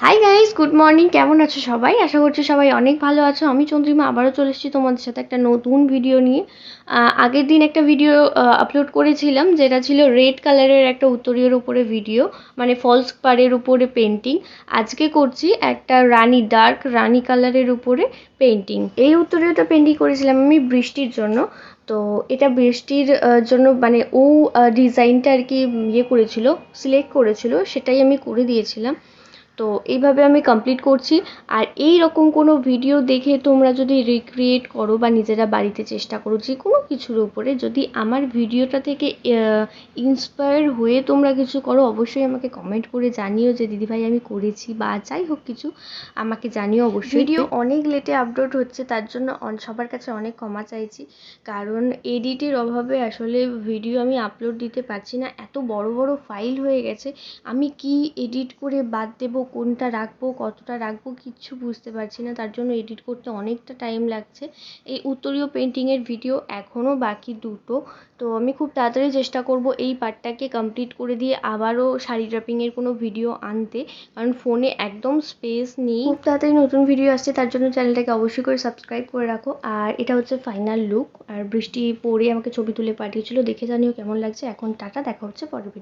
Hi guys, good morning. কেমন আছো সবাই? আশা করছি সবাই অনেক ভালো আছো। আমি চন্দ্রিমা আবারও চলে এসেছি তোমাদের সাথে একটা নতুন ভিডিও নিয়ে। আগের দিন একটা ভিডিও আপলোড করেছিলাম, যেটা ছিল রেড কালারের একটা উত্তরীয়ের উপরে ভিডিও, মানে ফলস পাড়ের উপরে পেন্টিং। আজকে করছি একটা ডার্ক রানি কালারের উপরে পেন্টিং। এই উত্তরীয়টা পেন্টিং করেছিলাম আমি বৃষ্টির জন্য। তো এটা বৃষ্টির জন্য মানে ও ডিজাইনটা আর কি করেছিল, সিলেক্ট করেছিল, সেটাই আমি করে দিয়েছিলাম। তো এইভাবে আমি কমপ্লিট করছি। আর এই রকম কোনো ভিডিও দেখে তোমরা যদি রিক্রিয়েট করো বা নিজেরা বাড়িতে চেষ্টা করো যে কোনো কিছুর উপরে, যদি আমার ভিডিওটা থেকে ইন্সপায়ার হয়ে তোমরা কিছু করো, অবশ্যই আমাকে কমেন্ট করে জানিও যে দিদিভাই আমি করেছি, বা যাই হোক কিছু আমাকে জানিও অবশ্যই। ভিডিও অনেক লেটে আপলোড হচ্ছে, তার জন্য সবার কাছে অনেক ক্ষমা চাইছি, কারণ এডিটের অভাবে আসলে ভিডিও আমি আপলোড দিতে পারছি না। এত বড় বড় ফাইল হয়ে গেছে, আমি কি এডিট করে বাদ দেবো, কোনটা রাখবো, কতটা রাখবো, কিচ্ছু বুঝতে পারছি না। তার জন্য এডিট করতে অনেকটা টাইম লাগছে। এই উত্তরীয় পেন্টিংয়ের ভিডিও এখনও বাকি দুটো। তো আমি খুব তাড়াতাড়ি চেষ্টা করব এই পার্টটাকে কমপ্লিট করে দিয়ে আবারও শাড়ি ড্রাপিংয়ের কোনো ভিডিও আনতে, কারণ ফোনে একদম স্পেস নেই। খুব তাড়াতাড়ি নতুন ভিডিও আসছে, তার জন্য চ্যানেলটাকে অবশ্যই করে সাবস্ক্রাইব করে রাখো। আর এটা হচ্ছে ফাইনাল লুক। আর বৃষ্টি পড়ে আমাকে ছবি তুলে পাঠিয়েছিল, দেখে জানিও কেমন লাগছে। এখন টাটা, দেখা হচ্ছে পরের ভিডিও।